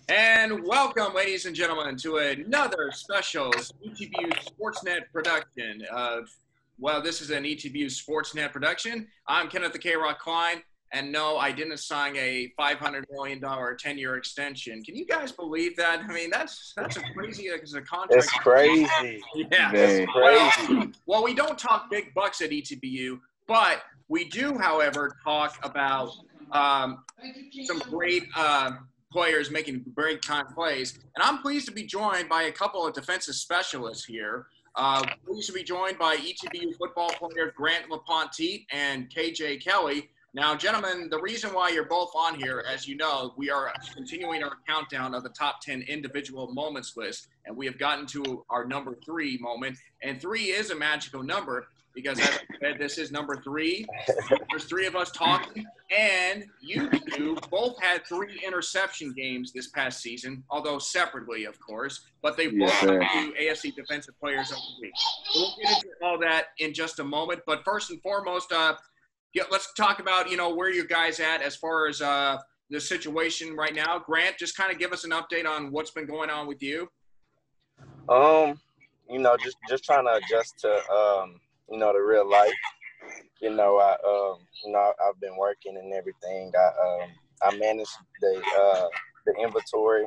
And welcome, ladies and gentlemen, to another special ETBU Sportsnet production. This is an ETBU Sportsnet production. I'm Kenneth the K-Rock Klein, and no, I didn't sign a $500 million 10-year extension. Can you guys believe that? I mean, that's a crazy a contract. It's crazy. Yeah, it's crazy. Well, we don't talk big bucks at ETBU, but we do, however, talk about some great players making great time plays. And I'm pleased to be joined by a couple of defensive specialists here. Pleased to be joined by ETBU football player Grant LaPoint-Teate and KJ Kelley. Now, gentlemen, the reason why you're both on here, as you know, we are continuing our countdown of the top 10 individual moments list, and we have gotten to our number 3 moment. And 3 is a magical number because, as I said, this is number 3. There's 3 of us talking, and you two both had 3 interception games this past season, although separately, of course, but they both went to AFC Defensive Players of the Week. So we'll get into all that in just a moment, but first and foremost, let's talk about, where you guys at as far as the situation right now. Grant, just kind of give us an update on what's been going on with you. Just trying to adjust to, the real life. I've been working and everything. I manage the inventory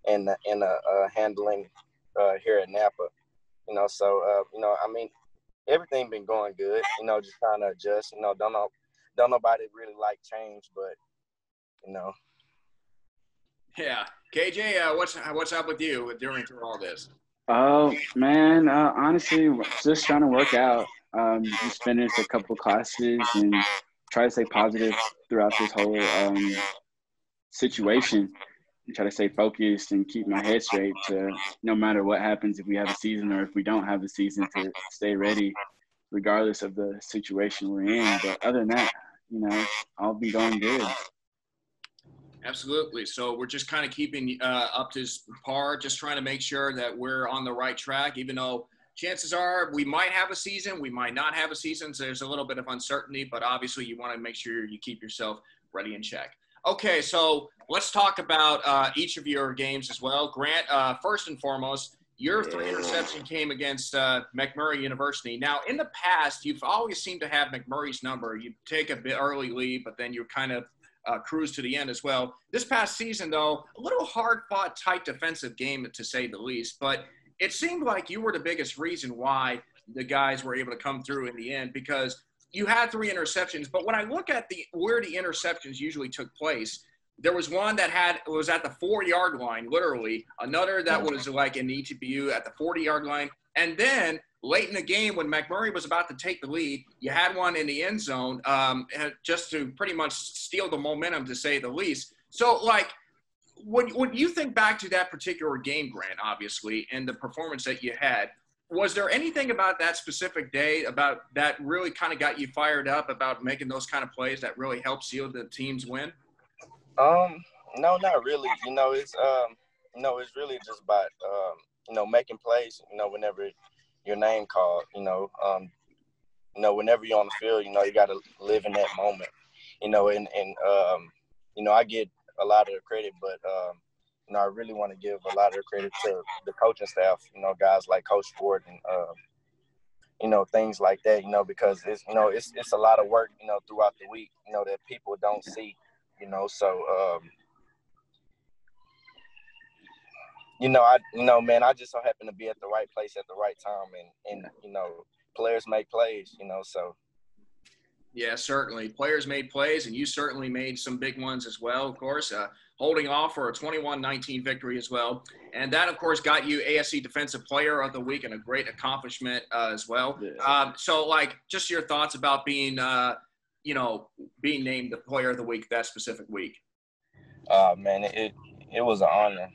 and the handling here at Napa. Everything been going good. Just trying to adjust. Don't nobody really like change, but Yeah, KJ, what's up with you through all this? Oh man, honestly, just trying to work out. Just finished a couple classes and try to stay positive throughout this whole situation. And try to stay focused and keep my head straight to no matter what happens, if we have a season or if we don't have a season, to stay ready regardless of the situation we're in. But other than that, I'll be going good. Absolutely. So we're just kind of keeping up to par, just trying to make sure that we're on the right track, even though chances are we might have a season, we might not have a season. So there's a little bit of uncertainty, but obviously you want to make sure you keep yourself ready in check. Okay, so let's talk about each of your games as well. Grant, first and foremost, your 3 interception came against McMurray University. Now, in the past, you've always seemed to have McMurray's number. You take a bit early lead, but then you kind of cruise to the end as well. This past season, though, a little hard-fought, tight defensive game, to say the least. But it seemed like you were the biggest reason why the guys were able to come through in the end, because you had 3 interceptions. But when I look at where the interceptions usually took place, there was one that was at the 4-yard line, literally. Another that was like in the ETBU at the 40-yard line. And then late in the game, when McMurray was about to take the lead, you had one in the end zone just to pretty much steal the momentum, to say the least. So, when you think back to that particular game, Grant, obviously, and the performance that you had, was there anything about that specific day about that really kind of got you fired up about making those kind of plays that really helped seal the team's win? No, not really. It's really just about making plays. Whenever your name called, whenever you're on the field, you got to live in that moment. I get a lot of the credit, but I really want to give a lot of the credit to the coaching staff. Guys like Coach Ford and things like that. Because it's a lot of work. Throughout the week. That people don't see. I just so happen to be at the right place at the right time, and players make plays, so. Yeah, certainly. Players made plays, and you certainly made some big ones as well, of course, holding off for a 21-19 victory as well. And that, of course, got you AFC Defensive Player of the Week, and a great accomplishment as well. Yeah. Just your thoughts about being named the Player of the Week that specific week. Man, it was an honor,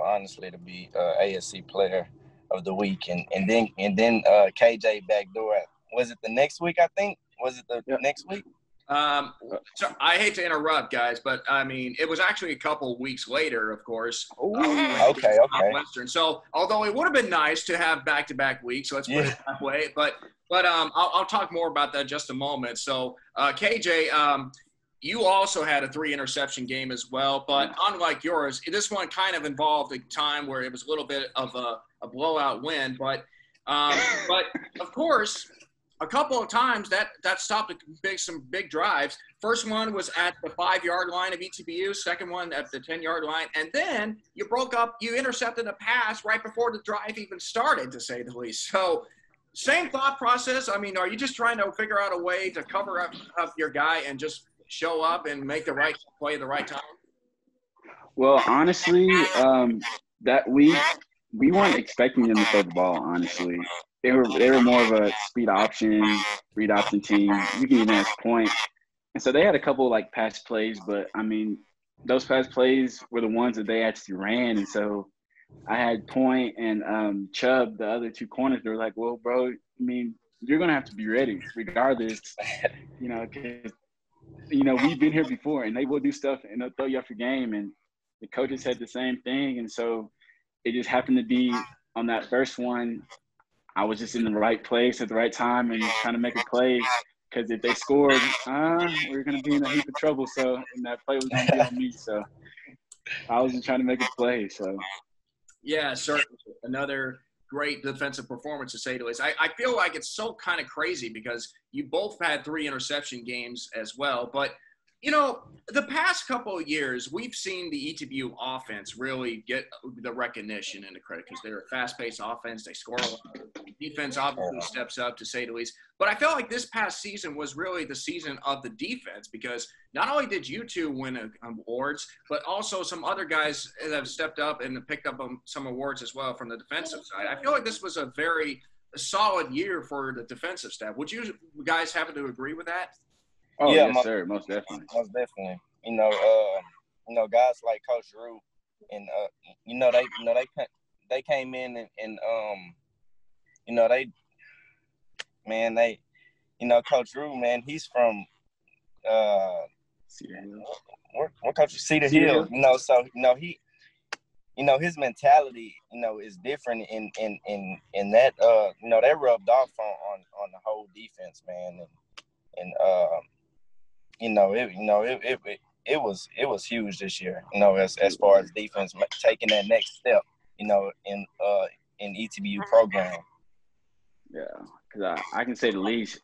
honestly, to be ASC Player of the Week, and then KJ backdoor. Was it the next week? I think. Was it the next week? So I hate to interrupt, guys, but I mean, it was actually a couple weeks later, of course. Okay. Western. So, although it would have been nice to have back-to-back weeks, so let's put it that way. But I'll talk more about that in just a moment. So, KJ, You also had a 3-interception game as well, but unlike yours, this one kind of involved a time where it was a little bit of a blowout win. But of course, a couple of times that stopped some big drives. First one was at the 5-yard line of ETBU. Second one at the 10-yard line, and then you intercepted a pass right before the drive even started, to say the least. So. Same thought process. I mean, are you just trying to figure out a way to cover up your guy and just show up and make the right play at the right time? Well, honestly, that week we weren't expecting them to throw the ball. Honestly, they were more of a speed option, read option team. You can even ask Point, and so they had a couple like pass plays, but I mean, those pass plays were the ones that they actually ran, and so. I had Point and Chubb, the other two corners. They were like, well, bro, I mean, you're going to have to be ready regardless, because, we've been here before and they will do stuff and they'll throw you off your game. And the coaches said the same thing. And so it just happened to be on that first one, I was just in the right place at the right time and trying to make a play. Because if they scored, we're going to be in a heap of trouble. So, and that play was going to be on me. So I was just trying to make a play. So. Yeah, certainly. Another great defensive performance, to say the least. I feel like it's so kind of crazy because you both had 3-interception games as well. But, the past couple of years, we've seen the ETBU offense really get the recognition and the credit because they're a fast-paced offense. They score a lot. Defense obviously steps up, to say the least. But I felt like this past season was really the season of the defense because not only did you two win awards, but also some other guys that have stepped up and picked up some awards as well from the defensive side. I feel like this was a very solid year for the defensive staff. Would you guys happen to agree with that? Oh, yeah, yes, sir. Most definitely. Most definitely. Guys like Coach Rue and they came in and Coach Rue, man, he's from Cedar Hill. What Coach Cedar Hill? So he his mentality, is different in that that rubbed off on the whole defense, man. It was huge this year, as far as defense taking that next step, in ETBU program. Yeah, because I can say the least.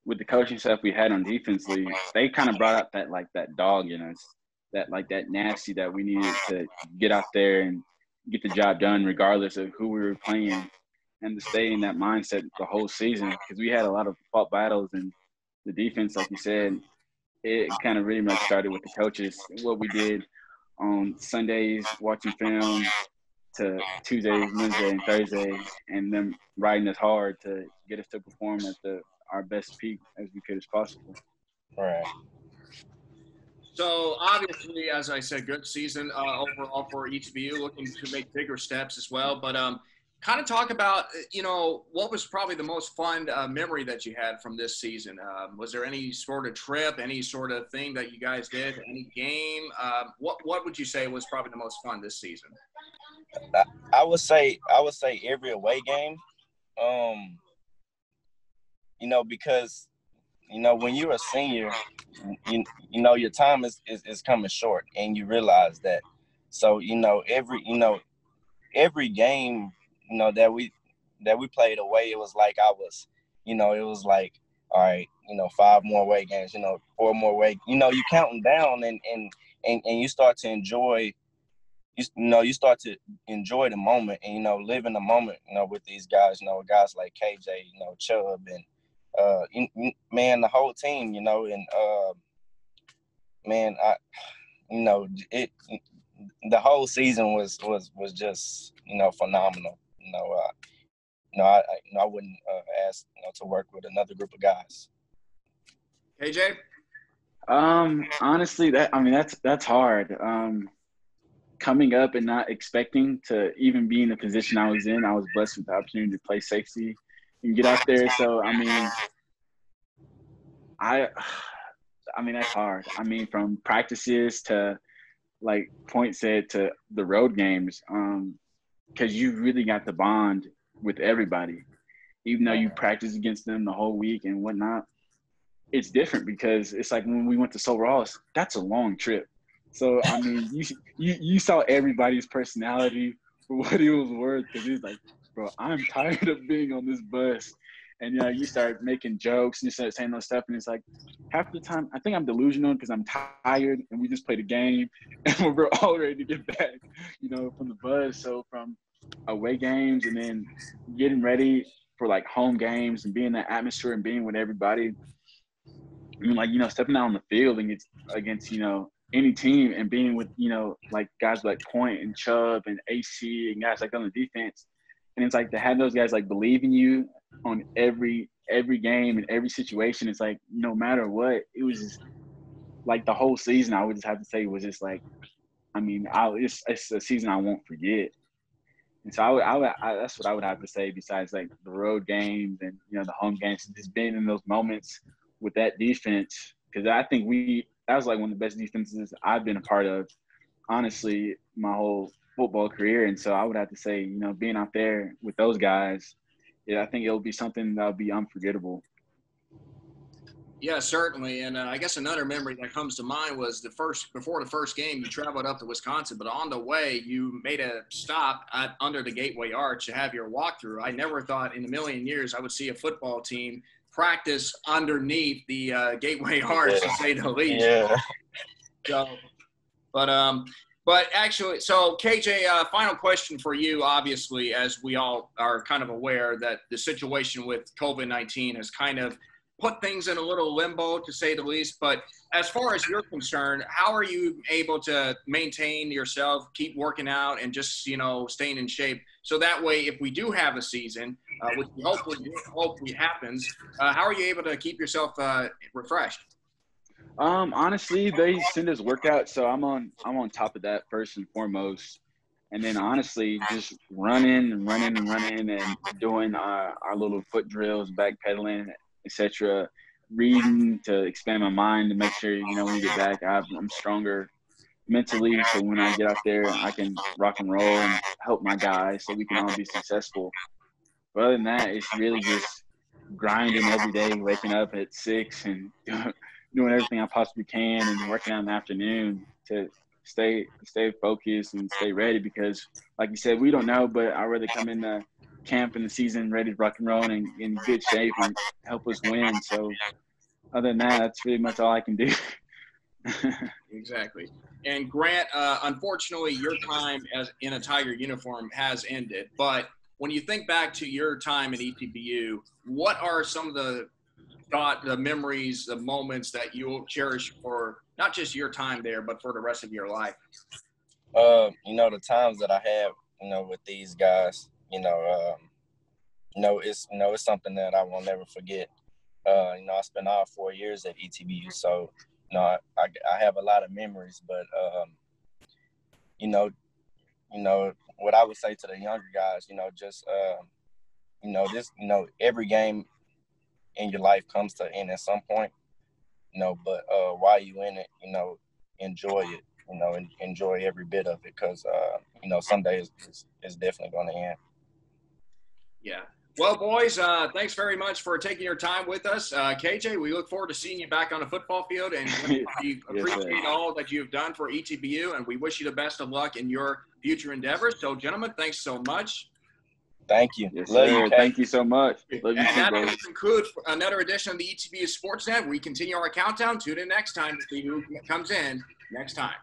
With the coaching stuff we had on defensively, they kind of brought out that dog in us, that nasty that we needed to get out there and get the job done regardless of who we were playing, and to stay in that mindset the whole season because we had a lot of fought battles and the defense, like you said, it kind of really much started with the coaches. What we did on Sundays, watching film, to Tuesdays, Wednesday, and Thursday, and them riding us hard to get us to perform at our best peak as we could as possible. Right. So obviously, as I said, good season overall for ETBU, looking to make bigger steps as well. But kind of talk about, what was probably the most fun memory that you had from this season? Was there any sort of trip, any sort of thing that you guys did, any game? What would you say was probably the most fun this season? I would say every away game, because, when you're a senior, your time is coming short and you realize that. So, every game, that we played away, it was like it was like, all right, 5 more away games, 4 more away, you counting down and you start to enjoy, you start to enjoy the moment and, live in the moment, with these guys, guys like KJ, Chubb and, man, the whole team, and, man, the whole season was just, phenomenal. I wouldn't ask to work with another group of guys. KJ? Honestly, that's hard. Coming up and not expecting to even be in the position I was in, I was blessed with the opportunity to play safety and get out there. So that's hard. From practices to, like Point said, to the road games, because you really got the bond with everybody, even though you practice against them the whole week and whatnot. it's different because it's like when we went to St. Ross, that's a long trip. So, I mean, you saw everybody's personality for what it was worth, because he was like, bro, I'm tired of being on this bus. And, you know, you start making jokes and you start saying those stuff. And it's like, half the time, I think I'm delusional because I'm tired and we just played a game and we're all ready to get back, you know, from the bus. So from away games and then getting ready for like home games and being in that atmosphere and being with everybody. I mean, like, you know, stepping out on the field and against, you know, any team and being with, you know, like guys like Point and Chubb and AC and guys like on the defense. And it's like to have those guys like believe in you on every game and every situation. It's like no matter what, it was just like the whole season. I would just have to say was just like, I mean, it's a season I won't forget. And so that's what I would have to say. Besides like the road games and you know the home games, just being in those moments with that defense, because I think that was like one of the best defenses I've been a part of, honestly, my whole football career. And so I would have to say, you know, being out there with those guys, yeah, I think it'll be something that'll be unforgettable. Yeah, certainly. And I guess another memory that comes to mind was before the first game, you traveled up to Wisconsin, but on the way, you made a stop under the Gateway Arch to have your walkthrough. I never thought in a million years I would see a football team practice underneath the Gateway Arch, to say the least. Yeah. So, but actually, so KJ, final question for you. Obviously, as we all are kind of aware that the situation with COVID-19 has kind of put things in a little limbo, to say the least. But as far as you're concerned, how are you able to maintain yourself, keep working out, and just, you know, staying in shape? So that way, if we do have a season, which we hopefully happens, how are you able to keep yourself refreshed? Honestly, they send us workouts, so I'm on top of that first and foremost. And then honestly, just running and doing our little foot drills, backpedaling, etc. Reading to expand my mind to make sure, you know, when we get back, I'm stronger mentally. So when I get out there, I can rock and roll and help my guys so we can all be successful. But other than that, it's really just grinding every day, waking up at 6 and doing everything I possibly can and working out in the afternoon to stay focused and stay ready, because like you said, we don't know, but I'd rather come in the camp in the season ready to rock and roll and in good shape and help us win. So other than that, that's pretty much all I can do. Exactly. And Grant, unfortunately, your time in a Tiger uniform has ended. But when you think back to your time at ETBU, what are some of the memories, the moments that you'll cherish for not just your time there, but for the rest of your life? You know, the times that I have, you know, with these guys, it's something that I will never forget. You know, I spent all 4 years at ETBU, so you know, I have a lot of memories. But you know, what I would say to the younger guys, you know, just every game in your life comes to an end at some point, you know. But while you in it, you know, enjoy it, you know, and enjoy every bit of it, because you know, someday it's definitely going to end. Yeah. Well, boys, thanks very much for taking your time with us. KJ, we look forward to seeing you back on the football field, and we appreciate all that you've done for ETBU, and we wish you the best of luck in your future endeavors. So, gentlemen, thanks so much. Thank you. Yes, love you. Thank you so much. Love you too, that bro. concludes another edition of the ETBU Sportsnet. We continue our countdown. Tune in next time to see who comes in next time.